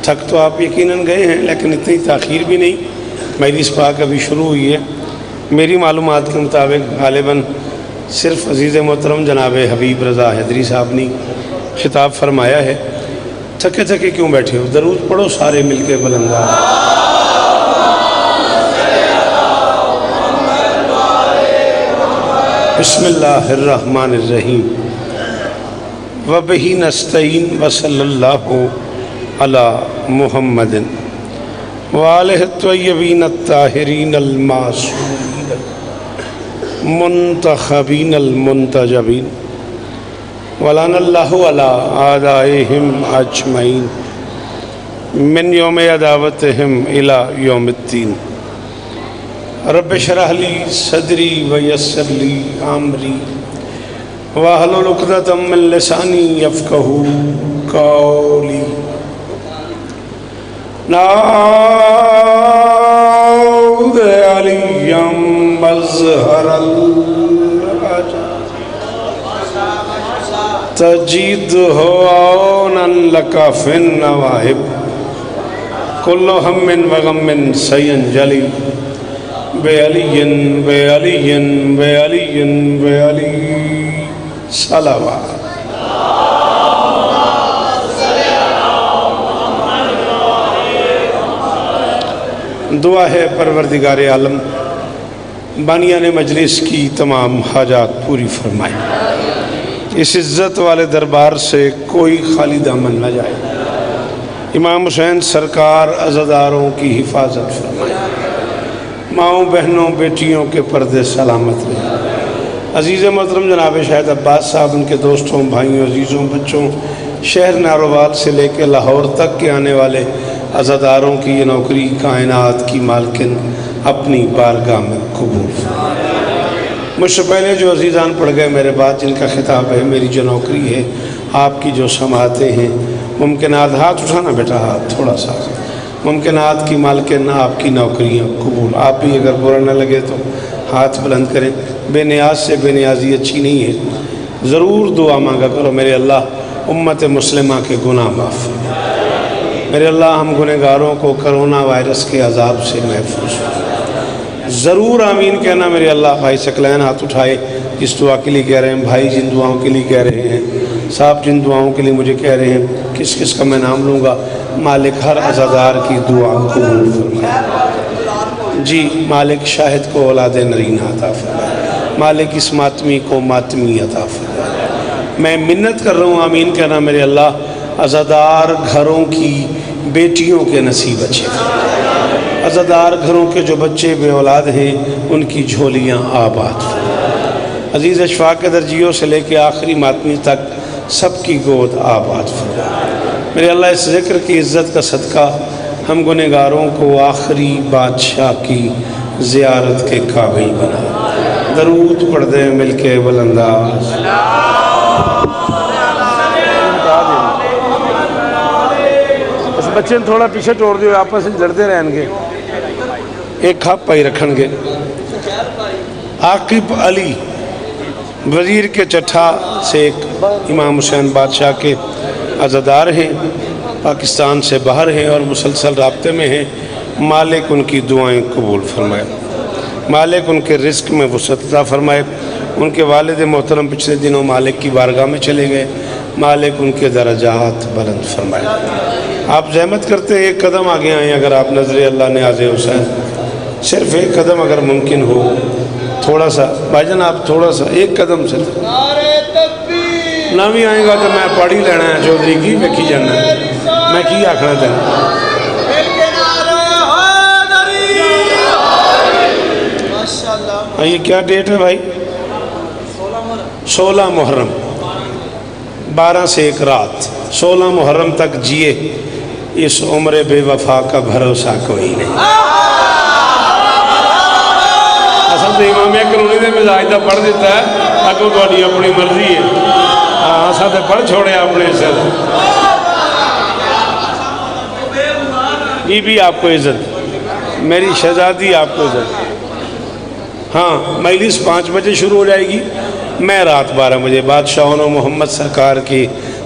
تھک تو آپ یقیناً گئے ہیں، لیکن اتنی تاخیر بھی نہیں، مجلس پاک ابھی شروع ہوئی ہے۔ میری معلومات کے مطابق غالباً صرف عزیز محترم جناب حبیب رضا حیدری صاحب نے خطاب فرمایا ہے۔ تھکے تھکے کیوں بیٹھے ہو؟ درود پڑھو سارے مل کے بلندہ۔ بسم اللہ الرحمن الرحیم وبہ نستعین وصلی اللہ علی محمد وآلہ الطیبین الطاہرین المعصومین منتخبین المنتجبین ولعن اللہ علی اعدائہم اجمعین من یوم عداوتہم الی یوم الدین۔ رب اشرح لی صدری ویسر لی امری واحلل عقدۃ من لسانی یفقہوا قولی۔ نعوذ علیا مظہر تجدہ عونا لک فی النواہب کل ہم وغم سینجلی بعلی بعلی بعلی بعلی صلوات۔ دعا ہے پروردگار عالم بانیان مجلس کی تمام حاجات پوری فرمائے، اس عزت والے دربار سے کوئی خالی دامن نہ جائے، امام حسین سرکار عزاداروں کی حفاظت فرمائے، ماؤں بہنوں بیٹیوں کے پردے سلامت رہے۔ عزیز محترم جناب شاہد عباس صاحب، ان کے دوستوں بھائیوں عزیزوں بچوں، شہر ناروال سے لے کے لاہور تک کے آنے والے عزاداروں کی یہ نوکری کائنات کی مالکن اپنی بارگاہ میں قبول فرمائے۔ مجھ سے پہلے جو عزیزان پڑھ گئے میرے بعد جن کا خطاب ہے، میری جو نوکری ہے آپ کی جو سماعتیں ہیں، ممکنات ہاتھ اٹھانا بیٹا، ہاتھ تھوڑا سا، ممکنات کی مالکن آپ کی نوکریاں قبول۔ آپ بھی اگر برا نہ لگے تو ہاتھ بلند کریں۔ بے نیاز سے بے نیازی اچھی نہیں ہے، ضرور دعا مانگا کرو، میرے اللہ امت مسلمہ کے گناہ معاف فرما، میرے اللہ ہم گنہگاروں کو کرونا وائرس کے عذاب سے محفوظ فرما۔ ضرور آمین کہنا میرے اللہ۔ بھائی ثقلین ہاتھ اٹھائے جس دعا کے لیے کہہ رہے ہیں، بھائی جن دعاؤں کے لیے کہہ رہے ہیں، صاحب جن دعاؤں کے لیے مجھے کہہ رہے ہیں، کس کس کا میں نام لوں گا، مالک ہر عزادار کی دعا قبول فرمائے۔ جی مالک شاہد کو اولاد نرینہ عطا فرمائے، مالک اس ماتمی کو ماتمی عطا فرمائے۔ میں منت کر رہا ہوں، آمین کہنا میرے اللہ، عزادار گھروں کی بیٹیوں کے نصیب اچھے فرمائے، عزادار گھروں کے جو بچے بے اولاد ہیں ان کی جھولیاں آباد فرمائے، عزیز اشفاق کے درجیوں سے لے کے آخری ماتمی تک سب کی گود آباد فرمائے۔ میرے اللہ اس ذکر کی عزت کا صدقہ ہم گنہگاروں کو آخری بادشاہ کی زیارت کے قابل بنا۔ درود پڑھ دیں مل کے بلند آواز۔ اس بچے نے تھوڑا پیچھے توڑ دیو، آپس میں لڑتے رہیں گے، ایک کھاپ پائی رکھن گے۔ عاقب علی وزیر کے چٹھا سے ایک امام حسین بادشاہ کے عزادار ہیں، پاکستان سے باہر ہیں اور مسلسل رابطے میں ہیں۔ مالک ان کی دعائیں قبول فرمائے، مالک ان کے رزق میں وسعت عطا فرمائے۔ ان کے والد محترم پچھلے دنوں مالک کی بارگاہ میں چلے گئے، مالک ان کے درجات بلند فرمائے۔ آپ زحمت کرتے ہیں، ایک قدم آگے آئیں اگر آپ نظر اللہ نیاز حسین، صرف ایک قدم اگر ممکن ہو، تھوڑا سا بھائی جان آپ تھوڑا سا ایک قدم سے نہ بھی آئیں گا تو میں پاڑی لینا ہے چودھری کی ویکھی جانا ہے، میں کی آکھنا چاہتا ہوں۔ یہ کیا ڈیٹ ہے بھائی؟ 16 محرم، 12 سے ایک رات، 16 محرم تک جیے، اس عمر بے وفا کا بھروسہ کوئی نہیں۔ اصل تو امام کلونی دے مزاج دا پڑھ دیتا ہے، اگوں تہاڈی اپنی مرضی ہے، ہاں اساں تے پڑھ چھوڑے اپنے سے۔ بی بی آپ کو عزت، میری شہزادی آپ کو عزت۔ ہاں مجلس 5 بجے شروع ہو جائے گی، میں رات 12 بجے بادشاہوں محمد سرکار کی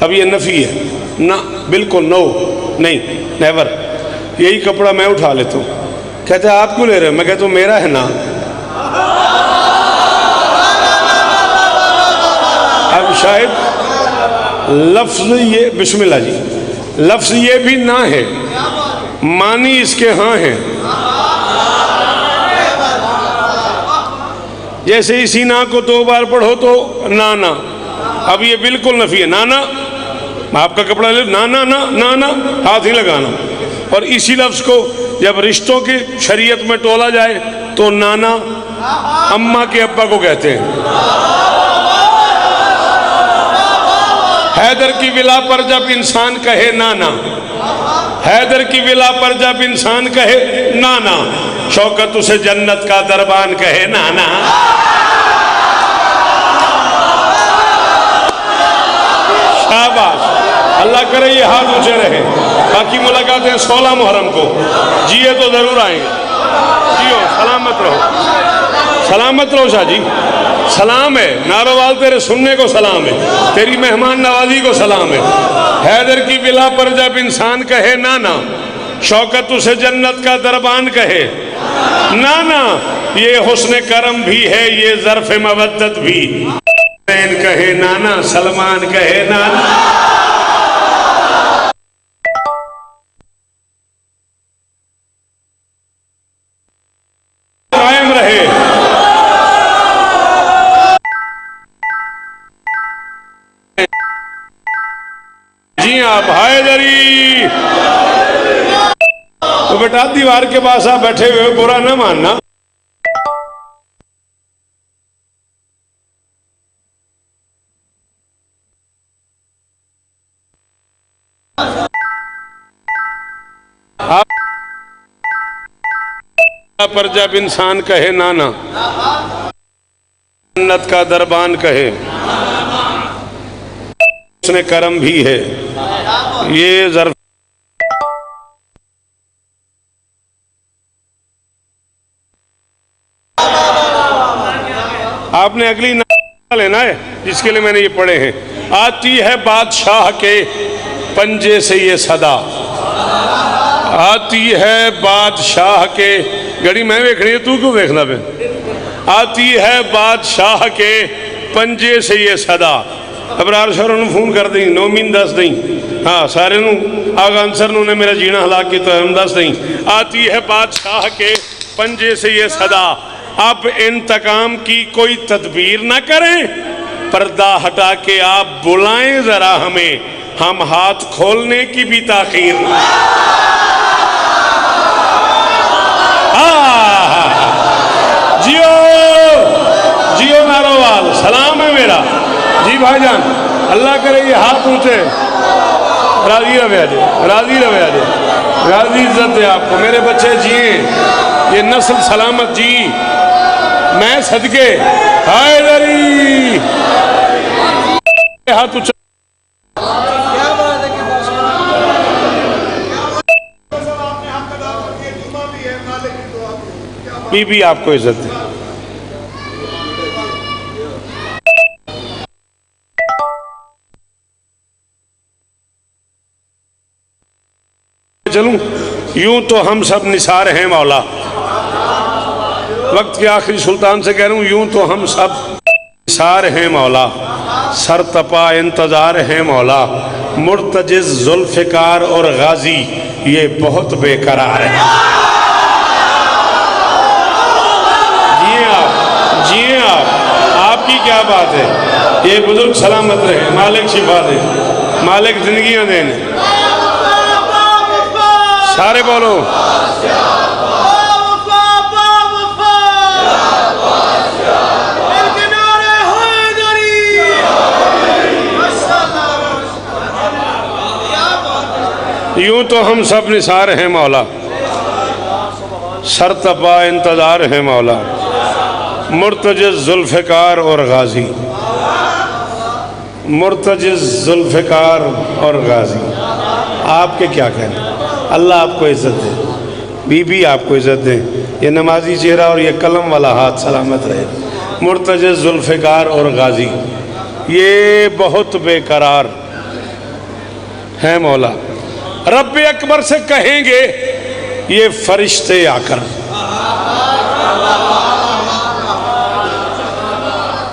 اب یہ نفی ہے نہ، بالکل نو نہیں، نیور. یہی کپڑا میں اٹھا لیتا ہوں. کہتے ہیں آپ کیوں لے رہے ہو؟ میں کہتا ہوں میرا ہے نا. اب شاید لفظ یہ، بسم اللہ جی، لفظ یہ بھی نہ ہے، معنی اس کے ہاں ہے. جیسے اسی نا کو 2 بار پڑھو تو نانا. اب یہ بالکل نفی ہے. نانا آپ کا کپڑا لے، نانا نا، نانا ہاتھ ہی لگانا. اور اسی لفظ کو جب رشتوں کی شریعت میں ٹولا جائے تو نانا اماں کے ابا کو کہتے ہیں. حیدر کی ولا پر جب انسان کہے نانا، حیدر کی ولا پر جب انسان کہے نانا، شوکت اسے جنت کا دربان کہے نانا. شاباش، اللہ کرے یہ ہاتھ اونچے رہے. باقی ملاقاتیں 16 محرم کو. جیے تو ضرور آئیں گے. جیو، سلامت رہو، سلامت رہو شاہ جی. سلام ہے ناروال، تیرے سننے کو سلام ہے، تیری مہمان نوازی کو سلام ہے. حیدر کی ولا پر جب انسان کہے نانا، شوکت اسے جنت کا دربان کہے نانا. یہ حسن کرم بھی ہے، یہ ظرف مودت بھی. حسین کہے نانا، سلمان کہے نانا. قائم رہے. جی آپ حیدری. تو بیٹا دیوار کے پاس آپ بیٹھے ہوئے برا نہ ماننا. پر جب انسان کہے نانا، جنت کا دربان کہے. اس نے کرم بھی ہے، یہ ظرف. آپ نے اگلی نام لینا ہے جس کے لیے میں نے یہ پڑھے ہیں. آتی ہے بادشاہ کے پنجے سے یہ صدا، آتی ہے بادشاہ کے. گھڑی میں دیکھ رہی ہے، تو کیوں دیکھنا پہ؟ آتی ہے بادشاہ کے پنجے سے یہ صدا. ابرار شہروں نے فون کر دیں، نومین دس دیں. ہاں سارے نو آگا انسر نے میرا جینا ہلاک کی تو ہم دس دیں. آتی ہے بادشاہ کے پنجے سے یہ صدا، اب انتقام کی کوئی تدبیر نہ کریں، پردہ ہٹا کے آپ بلائیں ذرا ہمیں، ہم ہاتھ کھولنے کی بھی تاخیر نہ. جیو جیو ناروال، سلام ہے میرا. جی بھائی جان، اللہ کرے یہ ہاتھ اونچے. راضی رہے آجے، راضی رہے آجے، راضی عزت ہے آپ کو. میرے بچے جیئیں، یہ نسل سلامت جی. میں صدقے حیدری. ہاتھ اونچے. بی بی آپ کو عزت ہے. چلوں یوں تو ہم سب نثار ہیں مولا. وقت کے آخری سلطان سے کہہ رہا ہوں، یوں تو ہم سب نثار ہیں مولا، سر تپا انتظار ہیں مولا. مرتجز ذوالفقار اور غازی یہ بہت بے قرار ہے. جیئے آپ کی کیا بات ہے. یہ بزرگ سلامت رہے، مالک شفا دے، مالک زندگیاں دینے. سارے بولو. یوں تو ہم سب نثار ہیں مولا، سر تپا انتظار ہیں مولا. مرتجز ذوالفقار اور غازی، مرتجز ذوالفقار اور غازی. آپ کے کیا کہنے. اللہ آپ کو عزت دے، بی بی آپ کو عزت دے. یہ نمازی چہرہ اور یہ قلم والا ہاتھ سلامت رہے. مرتجز ذوالفقار اور غازی یہ بہت بے قرار. ہیں مولا. رب اکبر سے کہیں گے یہ فرشتے آ کر.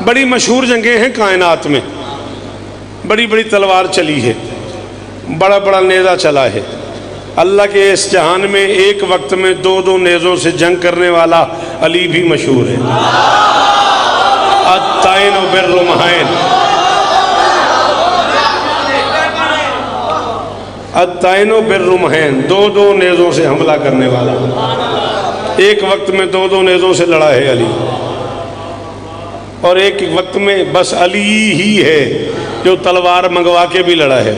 بڑی مشہور جنگیں ہیں کائنات میں، بڑی بڑی تلوار چلی ہے، بڑا بڑا نیزہ چلا ہے. اللہ کے اس جہان میں ایک وقت میں دو دو نیزوں سے جنگ کرنے والا علی بھی مشہور ہے. الطائن بالرمحین، الطائن بالرمحین، دو دو نیزوں سے حملہ کرنے والا. ایک وقت میں دو دو نیزوں سے لڑا ہے علی، اور ایک وقت میں بس علی ہی ہے جو تلوار منگوا کے بھی لڑا ہے.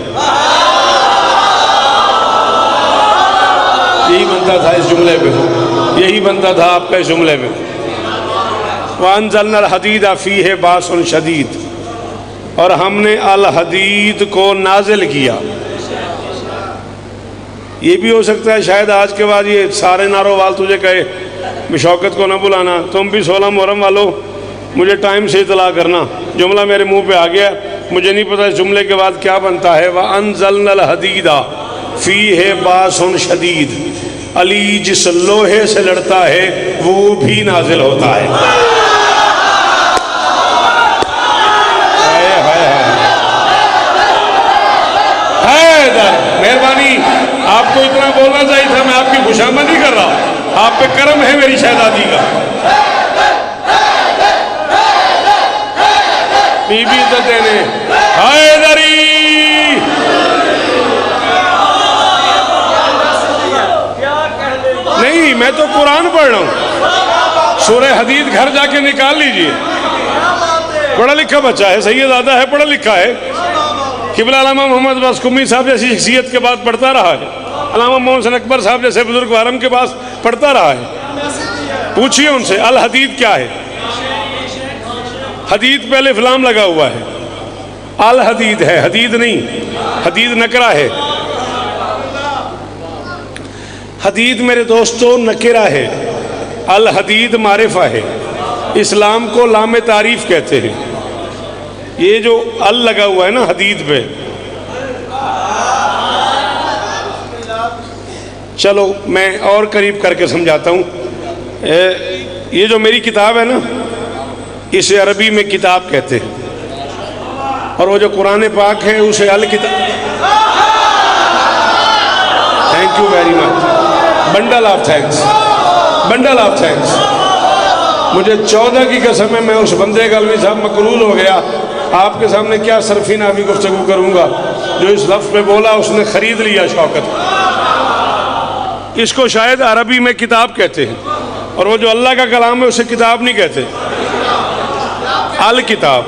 یہی بنتا تھا اس جملے میں، یہی بنتا تھا آپ کا اس جملے میں. وَأَنزَلْنَا الْحَدِيدَ فِيهِ بَأْسٌ شَدِيدٌ، اور ہم نے الحدید کو نازل کیا. یہ بھی ہو سکتا ہے شاید آج کے بعد یہ سارے نارووال تجھے کہے شوکت کو نہ بلانا، تم بھی 16 محرم والو مجھے ٹائم سے اطلاع کرنا. جملہ میرے منہ پہ آ گیا، مجھے نہیں پتہ اس جملے کے بعد کیا بنتا ہے. وَأَنزَلْنَا الْحَدِيدَ فِيهِ بَأْسٌ شَدِيدٌ، علی جس لوہے سے لڑتا ہے وہ بھی نازل ہوتا ہے. مہربانی، آپ کو اتنا بولنا چاہیے تھا، میں آپ کی خوشامد نہیں کر رہا، آپ پہ کرم ہے میری شہزادی کا. بی بی عزت دینے حیدری. نہیں، میں تو قرآن پڑھ رہا ہوں. سورہ حدید گھر جا کے نکال لیجئے. پڑھا لکھا بچہ ہے، سیدزادہ ہے، پڑھا لکھا ہے. قبلہ علامہ محمد عباس قمی صاحب جیسی شخصیت کے بعد پڑھتا رہا ہے. علامہ محمد حسن اکبر صاحب جیسے بزرگ حرم کے پاس پڑھتا رہا ہے. پوچھئے ان سے الحدید کیا ہے. حدید پہ الف لام لگا ہوا ہے، الحدید ہے، حدید نہیں. حدید نکرہ ہے. حدید میرے دوستو نکرہ ہے، الحدید معرفہ ہے. اسلام کو لام تعریف کہتے ہیں. یہ جو ال لگا ہوا ہے نا حدید پہ، چلو میں اور قریب کر کے سمجھاتا ہوں. یہ جو میری کتاب ہے نا اسے عربی میں کتاب کہتے ہیں، اور وہ جو قرآن پاک ہے اسے الکتاب. Thank you very much. Bundle of thanks, bundle of thanks. مجھے 14 کی قسم ہے، میں اس بندے کا علوی صاحب مقرول ہو گیا. آپ کے سامنے کیا صرفی نافی گفتگو کروں گا. جو اس لفظ پہ بولا اس نے خرید لیا شوکت. اس کو شاید عربی میں کتاب کہتے ہیں، اور وہ جو اللہ کا کلام ہے اسے کتاب نہیں کہتے، الکتاب.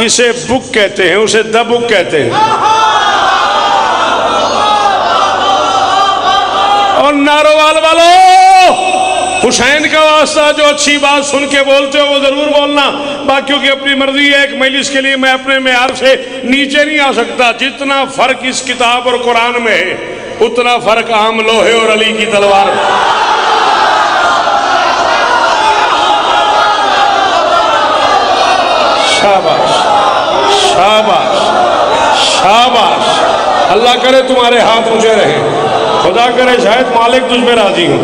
اسے بک کہتے ہیں، اسے دا بک کہتے ہیں. اور نارووال والو، حسین کا واسطہ جو اچھی بات سن کے بولتے ہو وہ ضرور بولنا، باقیوں کی اپنی مرضی ہے. ایک مجلس کے لیے میں اپنے معیار سے نیچے نہیں آ سکتا. جتنا فرق اس کتاب اور قرآن میں ہے اتنا فرق عام لوہے اور علی کی تلوار. شاباش شاباش شاباش. اللہ کرے تمہارے ہاتھ اونچے رہے، خدا کرے شاید مالک تجھ پہ راضی ہوں.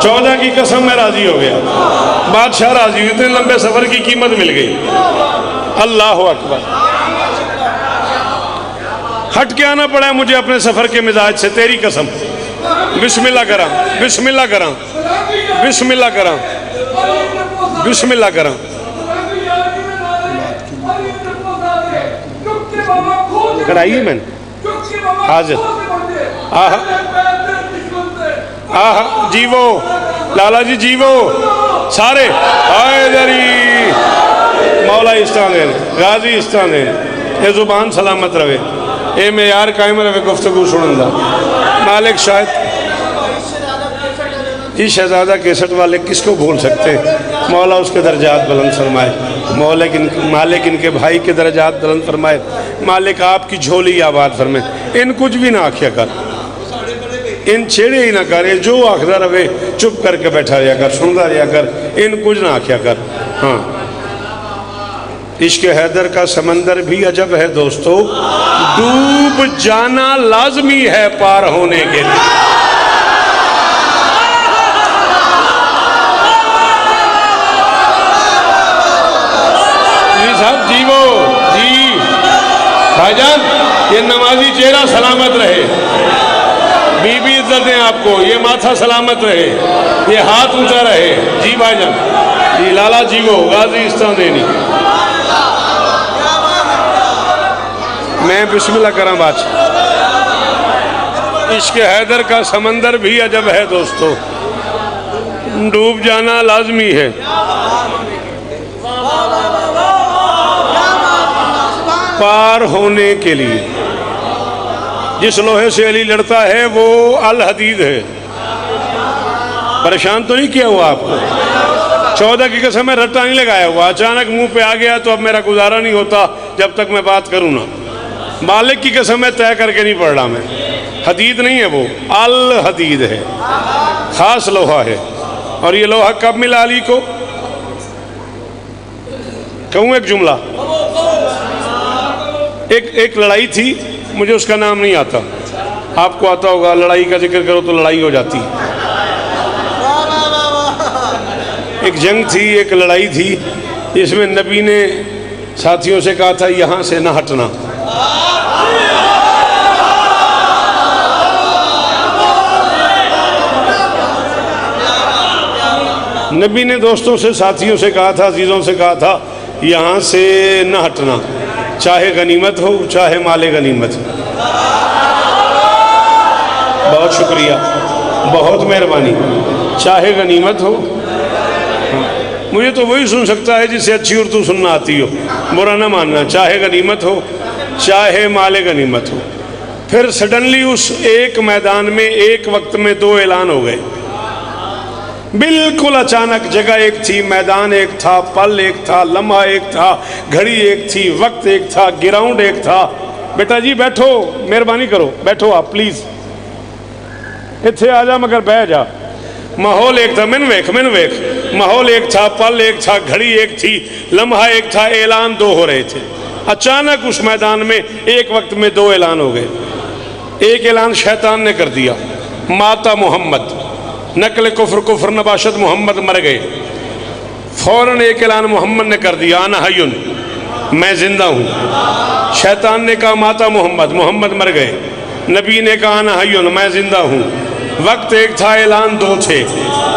14 کی قسم میں راضی ہو گیا، بادشاہ راضی ہوئے، اتنے لمبے سفر کی قیمت مل گئی. اللہ اکبر. ہٹ کے آنا پڑا ہے مجھے اپنے سفر کے مزاج سے، تیری قسم. بسم اللہ کراں، بسم اللہ کراں، بسم اللہ کراں، بسم اللہ کراں. کرائی میں نے حاضر. جیو لالا جی، جیو سارے. حیدری مولا استان دین، غازی استان دین. اے زبان سلامت رہے، اے معیار قائم رہے گفتگو سنن دا. مالک شاید جی شہزادہ کیسٹ والے کس کو بھول سکتے ہیں. مولا اس کے درجات بلند فرمائے. مالک ان کے بھائی کے درجات بلند فرمائے. مالک آپ کی جھولی آباد فرمائے. ان کچھ بھی نہ آکھیا کر، ان چھیڑے ہی نہ کرے، جو آخدہ رہے چپ کر کے بیٹھا رہا کر، سندا رہا کر. ان کچھ نہ آکھیا کر. ہاں عشق حیدر کا سمندر بھی عجب ہے دوستو، ڈوب جانا لازمی ہے پار ہونے کے لیے۔ جی صاحب، جی وہ جی بھائی جان، یہ نمازی چہرہ سلامت رہے، بی بی عزت دیں آپ کو، یہ ماتھا سلامت رہے، یہ ہاتھ اونچا رہے۔ جی بھائی جان، جی لالا جی وہ غازی استان دینی۔ میں بسم اللہ کرم بات۔ عشق حیدر کا سمندر بھی عجب ہے دوستو، ڈوب جانا لازمی ہے۔ پار ہونے کے لیے جس لوہے سے علی لڑتا ہے وہ الحدید ہے۔ پریشان تو نہیں کیا ہوا آپ کو؟ 14 کی قسم میں رٹا نہیں لگایا ہوا، اچانک منہ پہ آ گیا تو اب میرا گزارا نہیں ہوتا جب تک میں بات کروں نا۔ مالک کی قسم میں طے کر کے نہیں پڑھ رہا میں، حدید نہیں ہے وہ، الحدید ہے، خاص لوہا ہے۔ اور یہ لوہا کب ملا علی کو؟ کہوں ایک جملہ، ایک لڑائی تھی، مجھے اس کا نام نہیں آتا، آپ کو آتا ہوگا، لڑائی کا ذکر کرو تو لڑائی ہو جاتی۔ ایک جنگ تھی، ایک لڑائی تھی، جس میں نبی نے ساتھیوں سے کہا تھا یہاں سے نہ ہٹنا۔ نبی نے دوستوں سے، ساتھیوں سے کہا تھا، عزیزوں سے کہا تھا یہاں سے نہ ہٹنا، چاہے غنیمت ہو چاہے مال غنیمت۔ بہت شکریہ، بہت مہربانی۔ چاہے غنیمت ہو، مجھے تو وہی سن سکتا ہے جسے اچھی اردو سننا آتی ہو، برا نہ ماننا، چاہے غنیمت ہو چاہے مال غنیمت ہو۔ پھر سڈنلی اس ایک میدان میں ایک وقت میں 2 اعلان ہو گئے، بالکل اچانک۔ جگہ ایک تھی، میدان ایک تھا، پل ایک تھا، لمحہ ایک تھا، گھڑی ایک تھی، وقت ایک تھا، گراؤنڈ ایک تھا۔ بیٹا جی بیٹھو، مہربانی کرو، بیٹھو آپ پلیز، اتھے آ جا مگر بہ جا۔ ماحول ایک تھا، من ویکھ ماحول ایک تھا، پل ایک تھا، گھڑی ایک تھی، لمحہ ایک تھا، اعلان 2 ہو رہے تھے۔ اچانک اس میدان میں ایک وقت میں 2 اعلان ہو گئے۔ ایک اعلان شیطان نے کر دیا، ماتا محمد، نقل کفر نباشت، محمد مر گئے۔ فوراً ایک اعلان محمد نے کر دیا، انا حیٌ، میں زندہ ہوں۔ شیطان نے کہا ماتا محمد مر گئے۔ نبی نے کہا انا حیٌ، میں زندہ ہوں۔ وقت ایک تھا، اعلان 2 تھے۔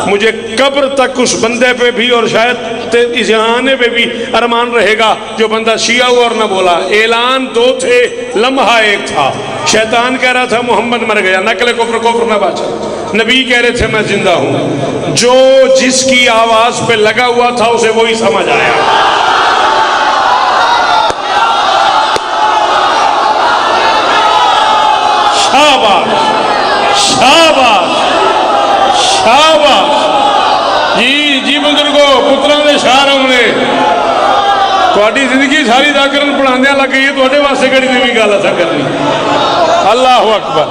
مجھے قبر تک اس بندے پہ بھی اور شاید اس آنے پہ بھی ارمان رہے گا جو بندہ شیعہ ہوا اور نہ بولا۔ اعلان 2 تھے، لمحہ ایک تھا۔ شیطان کہہ رہا تھا محمد مر گیا، نقل کفر نہ باشد۔ نبی کہہ رہے تھے میں زندہ ہوں۔ جو جس کی آواز پہ لگا ہوا تھا اسے وہی سمجھ آیا۔ شاباش شاباش شاباش۔ جی بزرگو، پتروں نے شاہ ہونے تھوڑی زندگی ساری ذاکرن پڑھانے لگ گئی ہے، تھوڑے واسطے کڑی نوی گل ایسا کرنی۔ اللہ اکبر۔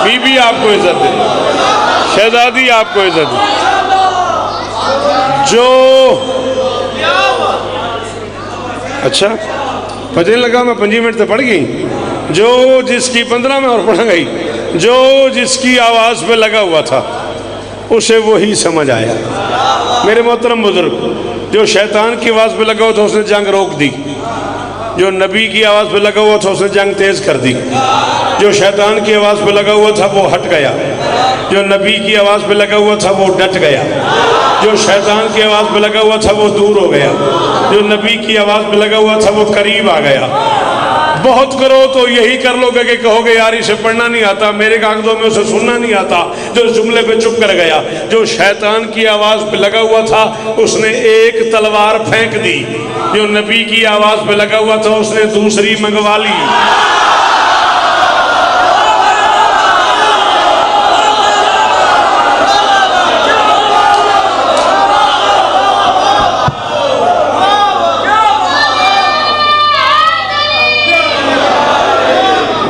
بی بی آپ کو عزت دے، شہزادی آپ کو عزت دے۔ جو اچھا پتہ نہیں لگا، میں 5 منٹ تے پڑھ گئی۔ جو جس کی 15 میں اور پڑھا گئی، جو جس کی آواز پہ لگا ہوا تھا اسے وہی سمجھ آیا۔ میرے محترم بزرگ، جو شیطان کی آواز پہ لگا ہوا تھا اس نے جنگ روک دی، جو نبی کی آواز پہ لگا ہوا تھا اس نے جنگ تیز کر دی، جو شیطان کی آواز پہ لگا ہوا تھا وہ ہٹ گیا، جو نبی کی آواز پہ لگا ہوا تھا وہ ڈٹ گیا، جو شیطان کی آواز پہ لگا ہوا تھا وہ دور ہو گیا، جو نبی کی آواز پہ لگا ہوا تھا وہ قریب آ گیا۔ بہت کرو تو یہی کر لو گے کہ کہو گے یار اسے پڑھنا نہیں آتا، میرے کاغذوں میں اسے سننا نہیں آتا، جو اس جملے پہ چپ کر گیا۔ جو شیطان کی آواز پہ لگا ہوا تھا اس نے ایک تلوار پھینک دی، جو نبی کی آواز پہ لگا ہوا تھا اس نے دوسری منگوا لی۔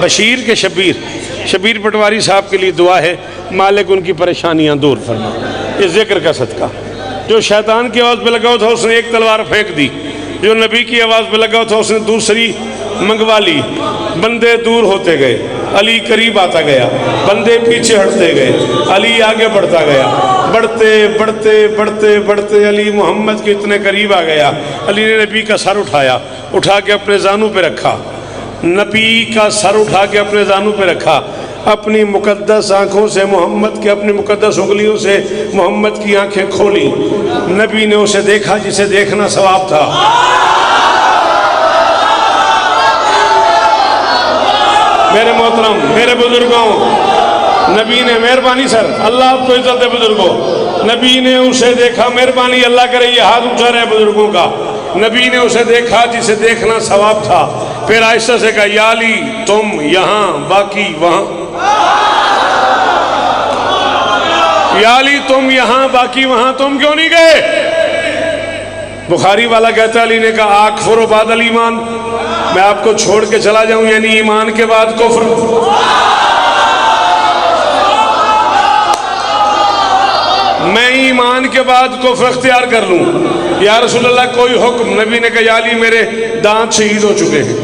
بشیر کے شبیر پٹواری صاحب کے لیے دعا ہے، مالک ان کی پریشانیاں دور فرما، اس ذکر کا صدقہ۔ جو شیطان کی آواز پہ لگا ہوا تھا اس نے ایک تلوار پھینک دی، جو نبی کی آواز پہ لگا تھا اس نے دوسری منگوا لی. بندے دور ہوتے گئے، علی قریب آتا گیا، بندے پیچھے ہٹتے گئے، علی آگے بڑھتا گیا. بڑھتے بڑھتے بڑھتے بڑھتے علی محمد کے اتنے قریب آ گیا. علی نے نبی کا سر اٹھایا، اٹھا کے اپنے زانوں پہ رکھا. نبی کا سر اٹھا کے اپنے زانوں پہ رکھا. اپنی مقدس آنکھوں سے محمد کے، اپنی مقدس انگلیوں سے محمد کی آنکھیں کھولی. نبی نے اسے دیکھا جسے دیکھنا ثواب تھا. میرے محترم، میرے بزرگوں، نبی نے، مہربانی سر، اللہ آپ کو عزت ہے بزرگوں. نبی نے اسے دیکھا، مہربانی اللہ کرے یہ ہاتھ اونچا رہے بزرگوں کا. نبی نے اسے دیکھا جسے دیکھنا ثواب تھا. پھر آہستہ سے کہا یا علی تم یہاں باقی وہاں. یا علی تم یہاں باقی وہاں، تم کیوں نہیں گئے؟ بخاری والا کہتا علی نے کہا اکفر و بعد الایمان، میں آپ کو چھوڑ کے چلا جاؤں یعنی ایمان کے بعد کفر. میں ایمان کے بعد کفر اختیار کر لوں. یا رسول اللہ کوئی حکم؟ نبی نے کہا یا علی میرے دانت شہید ہو چکے ہیں،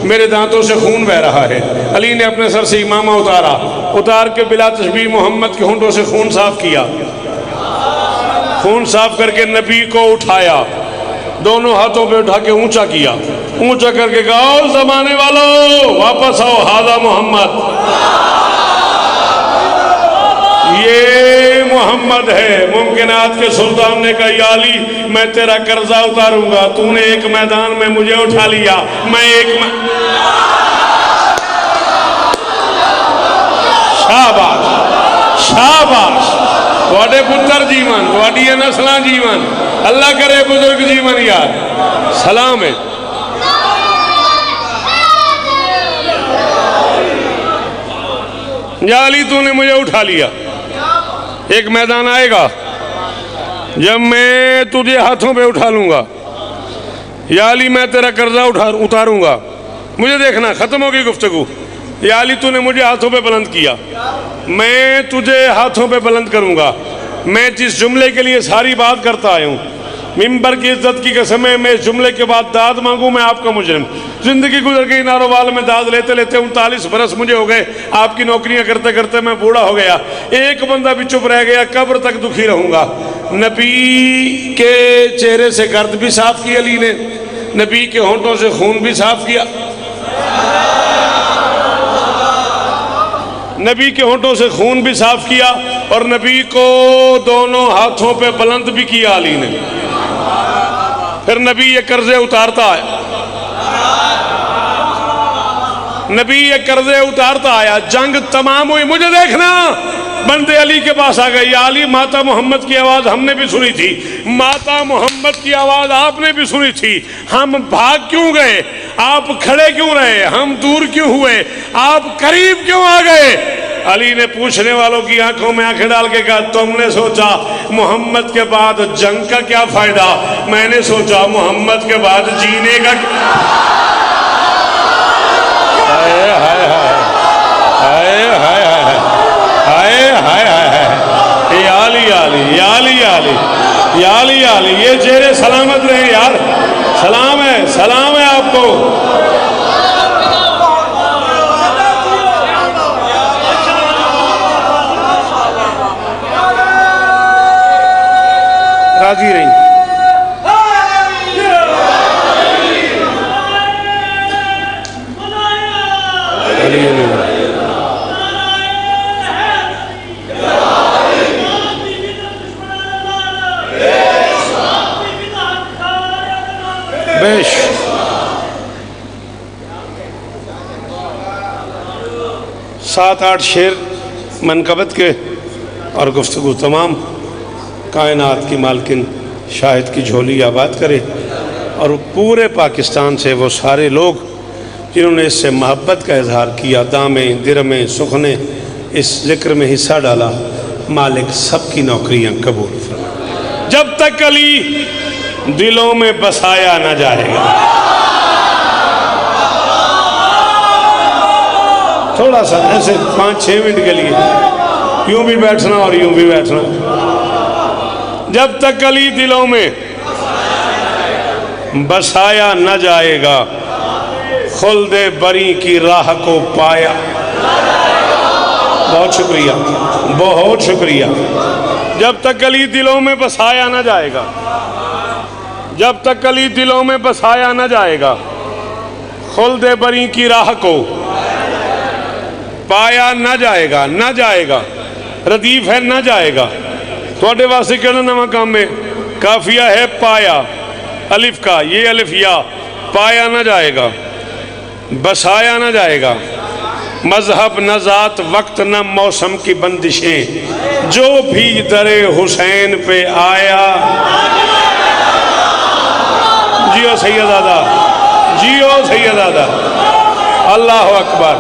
میرے دانتوں سے خون بہ رہا ہے. علی نے اپنے سر سے امامہ اتارا، اتار کے بلا تشبیہ محمد کے ہونٹوں سے خون صاف کیا. خون صاف کر کے نبی کو اٹھایا، دونوں ہاتھوں پہ اٹھا کے اونچا کیا، اونچا کر کے کہا او زمانے والو واپس آؤ، ہاذا محمد، یہ محمد ہے. ممکنات کے سلطان نے کہا یا علی میں تیرا قرضہ اتاروں گا، تو نے ایک میدان میں مجھے اٹھا لیا، میں ایک شاباش شاباش، تواڈے پتر جیون، تواڈیاں نسلاں جیون، اللہ کرے بزرگ جیون یار. سلام ہے. یا علی تو نے مجھے اٹھا لیا، ایک میدان آئے گا جب میں تجھے ہاتھوں پہ اٹھا لوں گا. یا علی میں تیرا قرضہ اتاروں گا، مجھے دیکھنا. ختم ہوگی گفتگو. یا علی تو نے مجھے ہاتھوں پہ بلند کیا، میں تجھے ہاتھوں پہ بلند کروں گا. میں جس جملے کے لیے ساری بات کرتا آیا ہوں، ممبر کی عزت کی قسم ہے، میں اس جملے کے بعد داد مانگوں میں آپ کا مجرم. زندگی گزر گئی ناروال میں داد لیتے لیتے 39 برس مجھے ہو گئے، آپ کی نوکریاں کرتے کرتے میں بوڑھا ہو گیا. ایک بندہ بھی چپ رہ گیا، قبر تک دکھی رہوں گا. نبی کے چہرے سے گرد بھی صاف کی علی نے، نبی کے ہونٹوں سے خون بھی صاف کیا، نبی کے ہونٹوں سے خون بھی صاف کیا، اور نبی کو دونوں ہاتھوں پہ بلند بھی کیا علی نے. پھر نبی یہ قرضے اتارتا ہے، نبی یہ قرضے اتارتا آیا. جنگ تمام ہوئی. مجھے دیکھنا، بندے علی کے پاس آ گئے. یا علی ماتا محمد کی آواز ہم نے بھی سنی تھی، ماتا محمد کی آواز آپ نے بھی سنی تھی. ہم بھاگ کیوں گئے؟ آپ کھڑے کیوں رہے؟ ہم دور کیوں ہوئے؟ آپ قریب کیوں آ گئے؟ علی نے پوچھنے والوں کی آنکھوں میں آنکھیں ڈال کے کہا تم نے سوچا محمد کے بعد جنگ کا کیا فائدہ، میں نے سوچا محمد کے بعد جینے کا. یہ چہرے سلامت رہے یار. سلام ہے آپ کو. راضی رہی. بیش 7-8 شعر منقبت کے اور گفتگو تمام. کائنات کی مالکن شاہد کی جھولی آباد کرے، اور پورے پاکستان سے وہ سارے لوگ جنہوں نے اس سے محبت کا اظہار کیا، دامیں درمیں سخنے اس ذکر میں حصہ ڈالا، مالک سب کی نوکریاں قبول فرمائے. جب تک علی دلوں میں بسایا نہ جائے گا. تھوڑا سا ایسے 5-6 منٹ کے لیے یوں بھی بیٹھنا اور یوں بھی بیٹھنا. جب تک علی دلوں میں بسایا نہ جائے گا، خلد بری کی راہ کو پایا۔ بہت شکریہ، بہت شکریہ۔ جب تک علی دلوں میں بسایا نہ جائے گا، جب تک علی دلوں میں بسایا نہ جائے گا، خلد بری کی راہ کو پایا نہ جائے گا۔ نہ جائے گا ردیف ہے، نہ جائے گا۔ تھوڑے واسطے کہنا نواں کام میں کافیہ ہے پایا، الف کا، یہ الف یا، پایا نہ جائے گا، بسایا نہ جائے گا۔ مذہب نہ ذات وقت نہ موسم کی بندشیں، جو بھی در حسین پہ آیا۔ جیو سیدادہ، جیو سیدادہ، اللہ اکبر،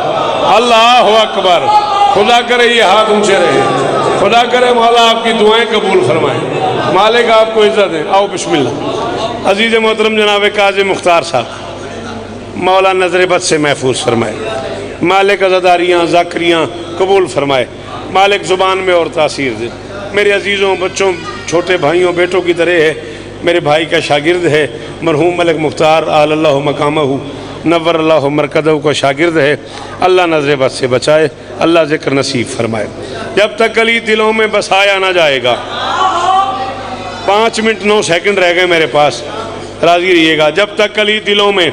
اللہ اکبر۔ خدا کرے یہ ہاتھ اونچے رہے، خدا کرے مولا آپ کی دعائیں قبول فرمائیں، مالک آپ کو عزت دیں۔ آؤ بسم اللہ۔ عزیز محترم جناب قاضی مختار صاحب، مولا نظر بد سے محفوظ فرمائے، مالک عزاداریاں ذاکریاں قبول فرمائے، مالک زبان میں اور تاثیر دے۔ میرے عزیزوں، بچوں، چھوٹے بھائیوں، بیٹوں کی طرح ہے، میرے بھائی کا شاگرد ہے، مرحوم ملک مختار آل اللہ مقامہ نور اللہ مرکزہ کا شاگرد ہے۔ اللہ نظر بد سے بچائے، اللہ ذکر نصیب فرمائے۔ جب تک علی دلوں میں بسایا نہ جائے گا، 5 منٹ 9 سیکنڈ رہ گئے میرے پاس، راضی رہیے گا۔ جب تک علی دلوں میں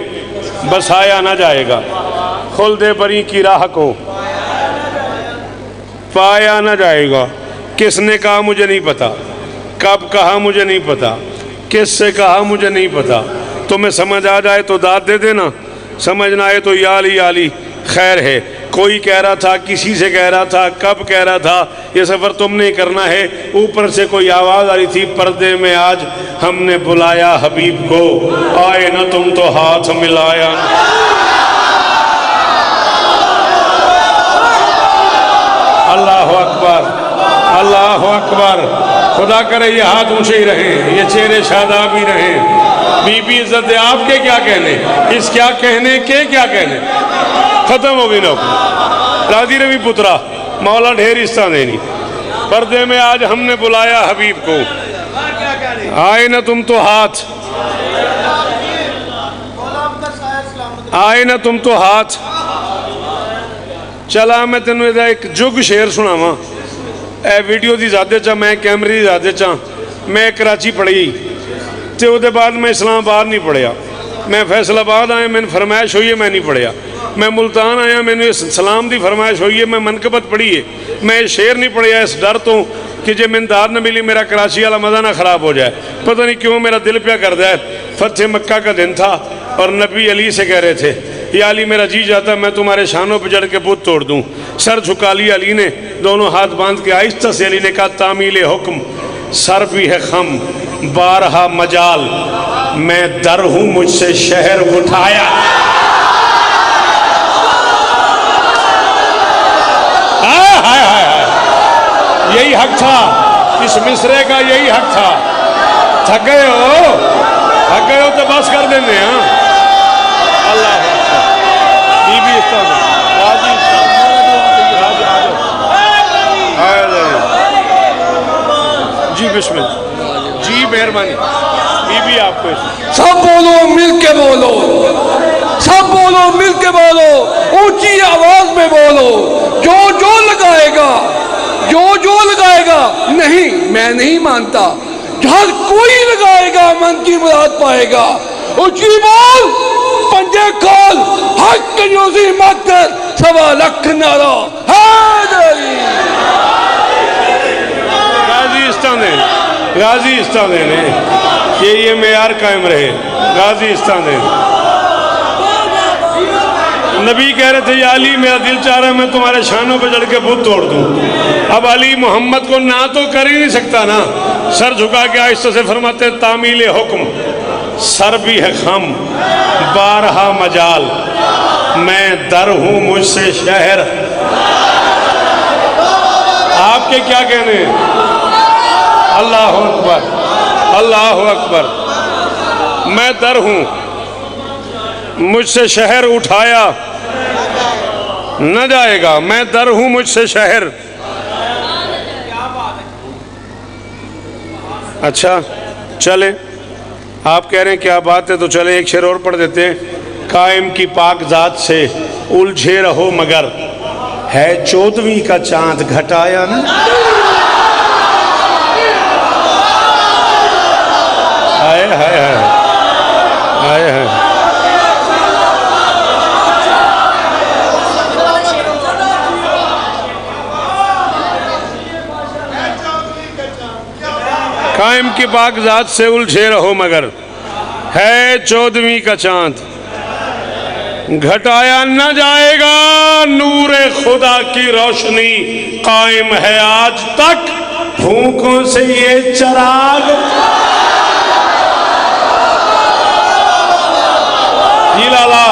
بسایا نہ جائے گا، خلد بری کی راہ کو پایا نہ جائے گا۔ کس نے کہا مجھے نہیں پتا، کب کہا مجھے نہیں پتا، کس سے کہا مجھے نہیں پتا۔ تمہیں سمجھ آ جائے تو داد دے دینا، سمجھ نہ آئے تو یا علی یا علی خیر ہے۔ کوئی کہہ رہا تھا، کسی سے کہہ رہا تھا، کب کہہ رہا تھا، یہ سفر تم نے کرنا ہے۔ اوپر سے کوئی آواز آ رہی تھی پردے میں، آج ہم نے بلایا حبیب کو، آئے نہ تم تو ہاتھ ملایا۔ اللہ اکبر، اللہ اکبر۔ خدا کرے یہ ہاتھ اونچے ہی رہیں، یہ چہرے شاداب ہی رہیں۔ بی بی عزت آپ کے کیا کہنے، اس کیا کہنے کے کیا کہنے، ختم ہو گئی نوکری۔ راضی روی پترا، مولا ڈھیر حصہ دینی۔ پردے میں آج ہم نے بلایا حبیب کو، آئے نہ تم تو ہاتھ، آئے نہ تم تو ہاتھ۔ چلا میں تینوں ایک جگ شیر سنا ماں، اے ویڈیو دی زیادہ چاہ، میں کیمرے دی زیادہ چاہ۔ میں کراچی پڑھی تے وہ دے بعد میں اسلام آباد نہیں پڑھیا، میں فیصل آباد آیا، میں نے فرمائش ہوئی ہے میں نہیں پڑھیا، میں ملتان آیا، میں نے سلام دی فرمائش ہوئی ہے، میں منقبت پڑھی ہے، میں شعر نہیں پڑھیا اس ڈر تو کہ جے میں داد نہ ملی میرا کراچی والا مزہ نہ خراب ہو جائے۔ پتہ نہیں کیوں میرا دل پیا کر دیا ہے۔ فتح مکہ کا دن تھا اور نبی علی سے کہہ رہے تھے، یا علی میرا جی جاتا میں تمہارے شانوں پہ جڑ کے بت توڑ دوں۔ سر جھکا لیا علی نے، دونوں ہاتھ باندھ کے آہستہ سے علی نے کہا، تعمیل حکم سر بھی ہے خم، بارہا مجال میں در ہوں مجھ سے شہر اٹھایا۔ یہی حق تھا اس مصرے کا، یہی حق تھا۔ تھک گئے ہو تو بس کر دینے ہاں۔ اللہ بی بی استاد راضی جی بسم اللہ جی مہربانی بی بی آپ کو سب بولو مل کے بولو، سب بولو مل کے بولو، اونچی آواز میں بولو۔ جو لگائے گا، جو لگائے گا، نہیں میں نہیں مانتا، ہر کوئی لگائے گا من کی مراد پائے گا۔ اونچی بول، پنجے کھول، حق کنجوسی مت کر، 1.25 لاکھ نعرہ حیدری۔ غازی استاندے نے یہ معیار قائم رہے، غازی استاندے۔ نبی کہہ رہے تھے یا علی میرا دل چاہ رہا ہے میں تمہارے شانوں پہ جڑ کے بت توڑ دوں۔ اب علی محمد کو نہ تو کر ہی نہیں سکتا نا، سر جھکا کے آہستہ سے فرماتے تعمیل حکم سر بھی ہے خم، بارہا مجال میں در ہوں مجھ سے شہر۔ آپ کے کیا کہنے؟ اللہ اکبر، اللہ اکبر۔ میں در ہوں مجھ سے شہر اٹھایا نہ جائے گا، میں در ہوں مجھ سے شہر۔ اچھا چلیں آپ کہہ رہے ہیں کیا بات ہے، تو چلیں ایک شعر اور پڑھ دیتے ہیں۔ قائم کی پاک ذات سے الجھے رہو مگر ہے 14ویں کا چاند گھٹایا نا۔ آئے ہائے ہائے آئے ہائے۔ قائم کی پاک ذات سے الجھے رہو مگر ہے 14ویں کا چاند گھٹایا نہ جائے گا، نور خدا کی روشنی قائم ہے آج تک، پھونکوں سے یہ چراغ۔ جی لالا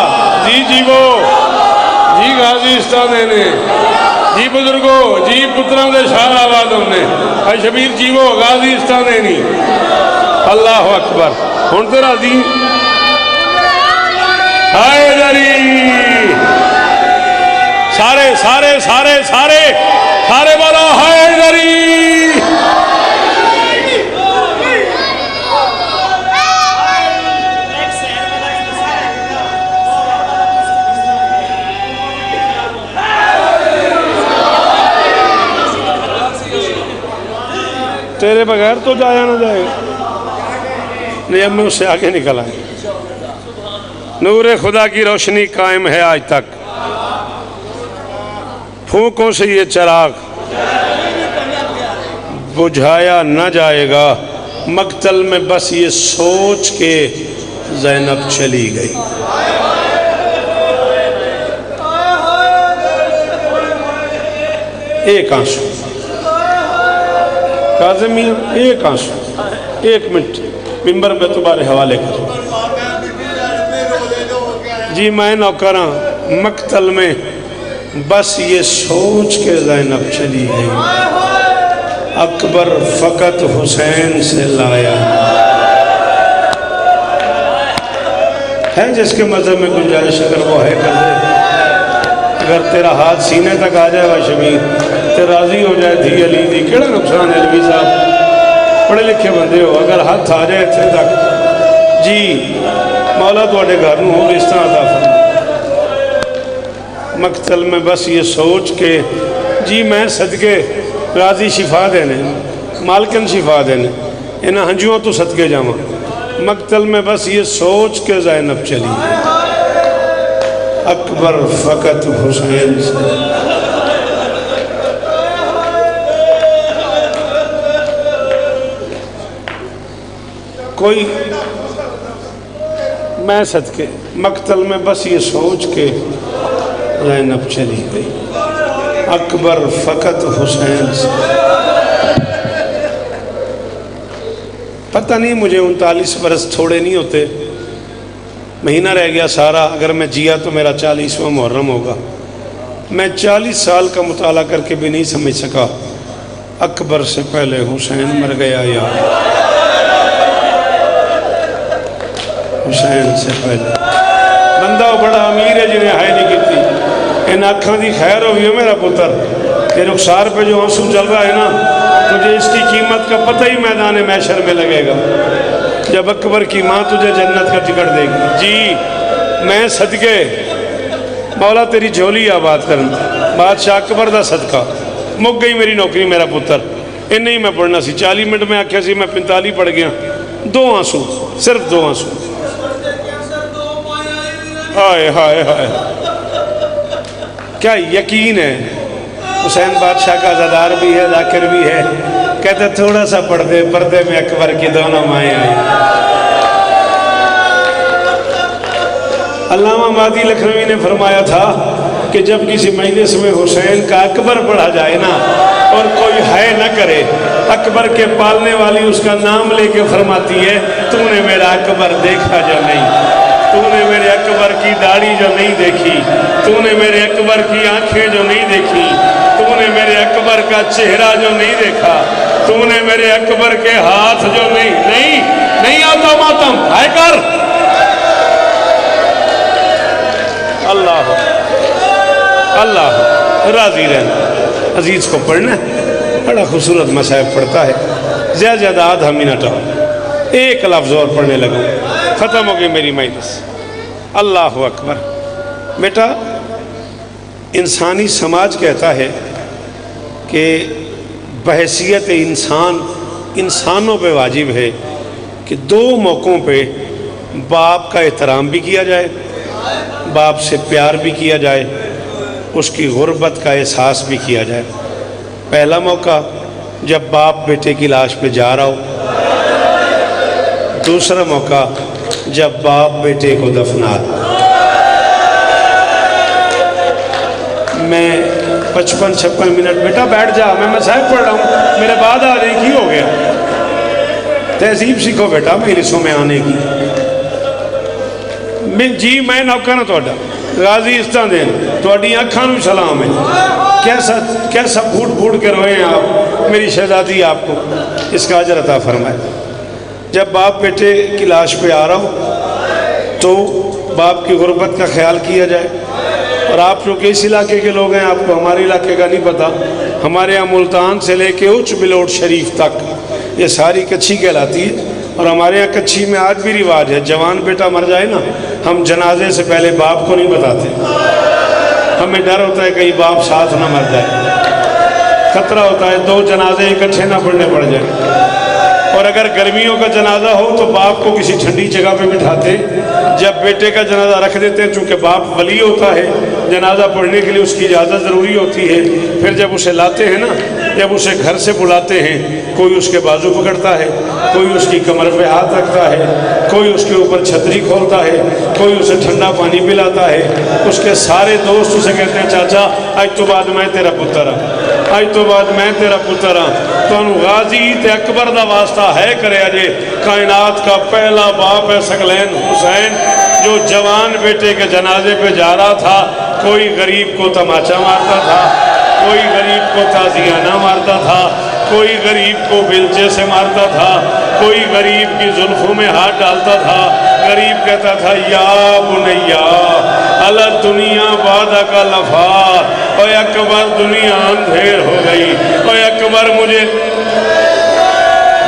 جی وہ جی غازی استانے نے جی بزرگو جی پتروں دے شاہ آبادوں نے اے شبیر جی وہ غازی استانے نہیں۔ اللہ اکبر۔ ہن تیرا دین حیدری سارے سارے سارے سارے سارے والا حیدری۔ تیرے بغیر تو جایا نہ جائے گا، نہیں اب میں اس سے آگے نکل آئے۔ نور خدا کی روشنی قائم ہے آج تک، پھونکوں سے یہ چراغ بجھایا نہ جائے گا، مقتل میں بس یہ سوچ کے زینب چلی گئی۔ ایک آنسو کاظم ایک آنسو، ایک منٹ ممبر میں تمہارے حوالے کروں۔ جی میں نوکراں مقتل میں بس یہ سوچ کے زینب چلی گئی، اکبر فقط حسین سے لایا۔ ہے جس کے مذہب میں گنجائش اگر وہ ہے کر دے، اگر تیرا ہاتھ سینے تک آ جائے گا شبیر تے راضی ہو جائے دھی علی دی، کیڑا نقصان ہے علوی صاحب، پڑھے لکھے بندے ہو، اگر ہاتھ آ جائے اتنے تک جی مولا تواڈے گھر نوں ہور اس طرح عطا فرما۔ مقتل میں بس یہ سوچ کے جی میں صدقے راضی شفا دینے مالکن شفا دینے انہاں ہنجوؤں تو صدقے جاواں، مقتل میں بس یہ سوچ کے زینب چلی اکبر فقط حسین سے۔ کوئی میں صدقے مقتل میں بس یہ سوچ کے زینب چلی گئی، اکبر فقط حسین سے۔ پتہ نہیں مجھے 39 برس تھوڑے نہیں ہوتے، مہینہ رہ گیا سارا، اگر میں جیا تو میرا 40واں محرم ہوگا۔ میں 40 سال کا مطالعہ کر کے بھی نہیں سمجھ سکا اکبر سے پہلے حسین مر گیا یا حسین سے پہلے۔ بندہ بڑا امیر ہے جنہیں ہائے نہیں کیتی، ان آنکھاں دی خیر ہوئی ہو میرا پتر، یہ رخسار پہ جو آنسو چل رہا ہے نا، تجھے اس کی قیمت کا پتہ ہی میدان محشر میں لگے گا جب اکبر کی ماں تجھے جنت کا ٹکٹ دے گی۔ جی میں صدقے مولا تیری جھولی آباد کرن، بادشاہ اکبر دا صدقہ مک گئی میری نوکری میرا پتر، انہیں ہی میں پڑھنا سی، 40 منٹ میں آکھیا سی میں 45 پڑھ گیا، 2 آنسو صرف 2 آنسو۔ ہائے ہائے ہائے کیا یقین ہے، حسین بادشاہ کا عزادار بھی ہے ذاکر بھی ہے، کہتے تھوڑا سا پردے پردے میں اکبر کی دونوں مائیں آئیں۔ علامہ مہدی لکھنوی نے فرمایا تھا کہ جب کسی مجلس میں حسین کا اکبر پڑھا جائے نا اور کوئی ہائے نہ کرے، اکبر کے پالنے والی اس کا نام لے کے فرماتی ہے تو نے میرا اکبر دیکھا جو نہیں، تو نے میرے اکبر کی داڑھی جو نہیں دیکھی، تو نے میرے اکبر کی آنکھیں جو نہیں دیکھی، تو نے میرے اکبر کا چہرہ جو نہیں دیکھا، تو نے میرے اکبر کے ہاتھ جو نہیں آتا ماتم ہائے کر۔ اللہ اللہ راضی رہنا، عزیز کو پڑھنا ہے، بڑا خوبصورت مصائب پڑھتا ہے، زیادہ آدھا منٹ اور ایک لفظ اور پڑھنے لگا، ختم ہو گئی میری مجلس۔ اللہ اکبر۔ بیٹا انسانی سماج کہتا ہے کہ بحیثیت انسان انسانوں پہ واجب ہے کہ دو موقعوں پہ باپ کا احترام بھی کیا جائے، باپ سے پیار بھی کیا جائے، اس کی غربت کا احساس بھی کیا جائے۔ پہلا موقع جب باپ بیٹے کی لاش پہ جا رہا ہو، دوسرا موقع جب باپ بیٹے کو دفنا دے۔ میں 55-56 منٹ، بیٹا بیٹھ جا، میں مسائل پڑھ رہا ہوں، میرے بعد آ رہے کی ہو گیا؟ تہذیب سیکھو بیٹا مجلسوں میں آنے کی۔ جی میں نوکر ہوں تہاڈا، غازی استان دین، تہاڈی اکھاں نوں سلام ہے۔ کیسا پھوٹ پھوٹ کے روئے ہیں آپ، میری شہزادی آپ کو اس کا اجر عطا فرمائے۔ جب باپ بیٹے کی لاش پہ آ رہا ہو تو باپ کی غربت کا خیال کیا جائے۔ اور آپ جو کہ اس علاقے کے لوگ ہیں، آپ کو ہمارے علاقے کا نہیں پتہ، ہمارے یہاں ملتان سے لے کے اچ بلوٹ شریف تک یہ ساری کچھی کہلاتی ہے۔ اور ہمارے یہاں کچھی میں آج بھی رواج ہے، جوان بیٹا مر جائے نا، ہم جنازے سے پہلے باپ کو نہیں بتاتے، ہمیں ڈر ہوتا ہے کہیں باپ ساتھ نہ مر جائے، خطرہ ہوتا ہے 2 جنازے اکٹھے نہ پڑھنے پڑ جائیں۔ اور اگر گرمیوں کا جنازہ ہو تو باپ کو کسی ٹھنڈی جگہ پہ بٹھاتے، جب بیٹے کا جنازہ رکھ دیتے ہیں، چونکہ باپ ولی ہوتا ہے، جنازہ پڑھنے کے لیے اس کی اجازت ضروری ہوتی ہے۔ پھر جب اسے لاتے ہیں نا، جب اسے گھر سے بلاتے ہیں، کوئی اس کے بازو پکڑتا ہے، کوئی اس کی کمر پہ ہاتھ رکھتا ہے، کوئی اس کے اوپر چھتری کھولتا ہے، کوئی اسے ٹھنڈا پانی پلاتا ہے۔ اس کے سارے دوست اسے کہتے ہیں چاچا آج تو بعد میں تیرا پتر ہاں، آج تو بعد میں تیرا پتر ہاں، تو غازی تے اکبر دا واسطہ ہے کرے اجے، کائنات کا پہلا باپ ہے ثقلین حسین، جو جوان بیٹے کے جنازے پہ جا رہا تھا۔ کوئی غریب کو تماچا مارتا تھا، کوئی غریب کو تازیانہ مارتا تھا، کوئی غریب کو بیلچے سے مارتا تھا، کوئی غریب کی زلفوں میں ہاتھ ڈالتا تھا۔ غریب کہتا تھا یا بنیا اللہ دنیا وعدہ کا لفا، اے اکبر دنیا اندھیر ہو گئی، اے اکبر مجھے۔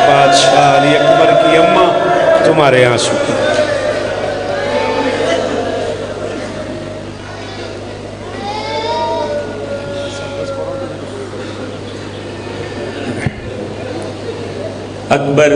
بادشاہ علی اکبر کی اماں تمہارے آنسو کی۔ اکبر